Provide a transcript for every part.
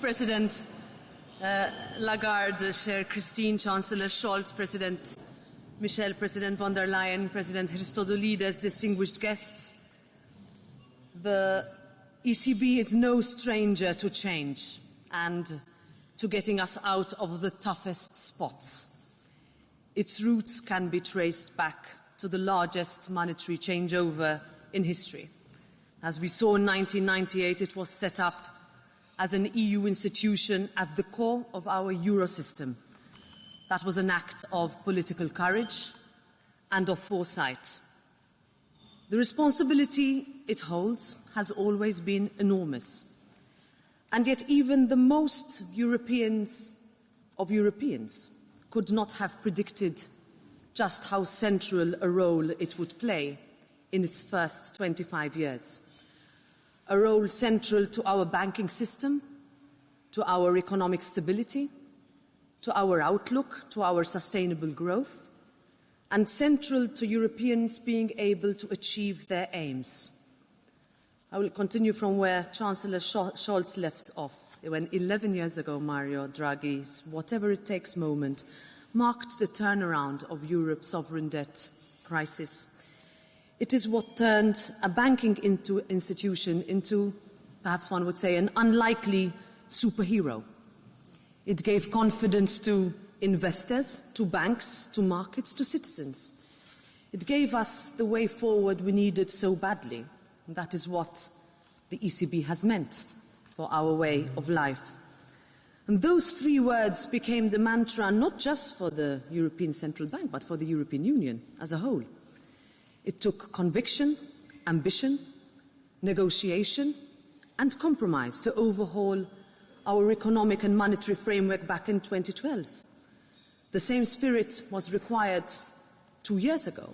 President Lagarde, Chair Christine, Chancellor Scholz, President Michel, President von der Leyen, President Christodoulidis, distinguished guests. The ECB is no stranger to change and to getting us out of the toughest spots. Its roots can be traced back to the largest monetary changeover in history. As we saw in 1998, it was set up as an EU institution at the core of our euro system. That was an act of political courage and of foresight. The responsibility it holds has always been enormous. And yet even the most Europeans of Europeans could not have predicted just how central a role it would play in its first 25 years. A role central to our banking system, to our economic stability, to our outlook, to our sustainable growth, and central to Europeans being able to achieve their aims. I will continue from where Chancellor Scholz left off, when 11 years ago Mario Draghi's whatever it takes moment marked the turnaround of Europe's sovereign debt crisis. It is what turned a banking institution into, perhaps one would say, an unlikely superhero. It gave confidence to investors, to banks, to markets, to citizens. It gave us the way forward we needed so badly. And that is what the ECB has meant for our way of life. And those three words became the mantra not just for the European Central Bank, but for the European Union as a whole. It took conviction, ambition, negotiation, and compromise to overhaul our economic and monetary framework back in 2012. The same spirit was required 2 years ago,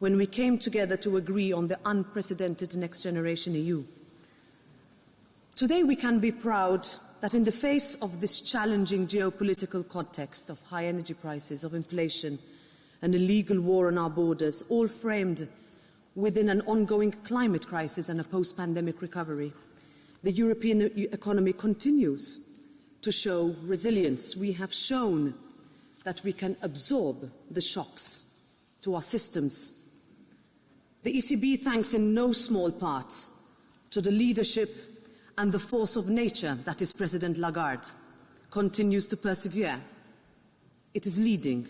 when we came together to agree on the unprecedented Next Generation EU. Today we can be proud that in the face of this challenging geopolitical context of high energy prices, of inflation, an illegal war on our borders, all framed within an ongoing climate crisis and a post-pandemic recovery, the European economy continues to show resilience. We have shown that we can absorb the shocks to our systems. The ECB, thanks in no small part to the leadership and the force of nature that is President Lagarde, continues to persevere. It is leading.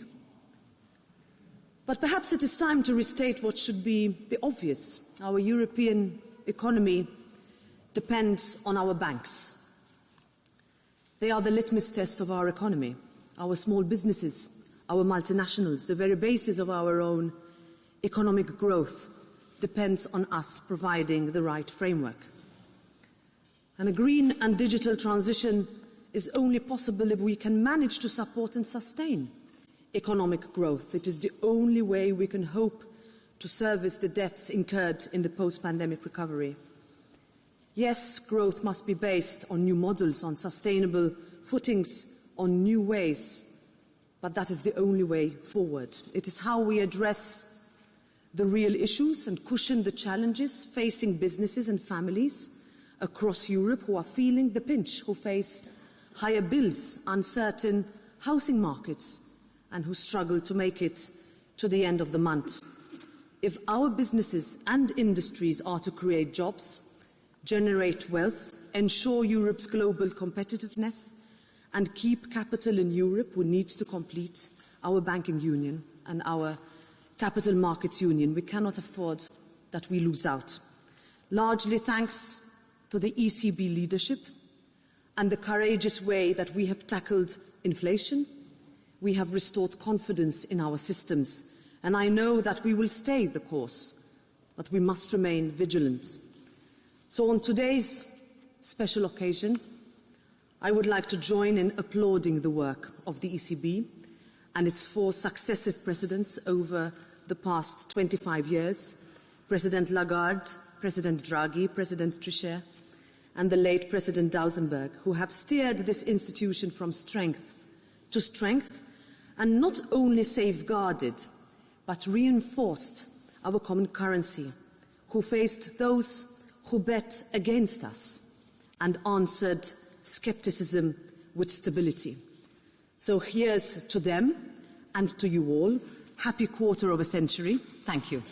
But perhaps it is time to restate what should be the obvious. Our European economy depends on our banks. They are the litmus test of our economy, our small businesses, our multinationals. The very basis of our own economic growth depends on us providing the right framework. And a green and digital transition is only possible if we can manage to support and sustain economic growth. It is the only way we can hope to service the debts incurred in the post-pandemic recovery. Yes, growth must be based on new models, on sustainable footings, on new ways, but that is the only way forward. It is how we address the real issues and cushion the challenges facing businesses and families across Europe who are feeling the pinch, who face higher bills, uncertain housing markets, and who struggle to make it to the end of the month. If our businesses and industries are to create jobs, generate wealth, ensure Europe's global competitiveness, and keep capital in Europe, we need to complete our banking union and our capital markets union. We cannot afford that we lose out. Largely thanks to the ECB leadership and the courageous way that we have tackled inflation, we have restored confidence in our systems. And I know that we will stay the course, but we must remain vigilant. So on today's special occasion, I would like to join in applauding the work of the ECB and its 4 successive presidents over the past 25 years, President Lagarde, President Draghi, President Trichet, and the late President Duisenberg, who have steered this institution from strength to strength and not only safeguarded, but reinforced our common currency, who faced those who bet against us and answered scepticism with stability. So here's to them and to you all. Happy quarter of a century. Thank you.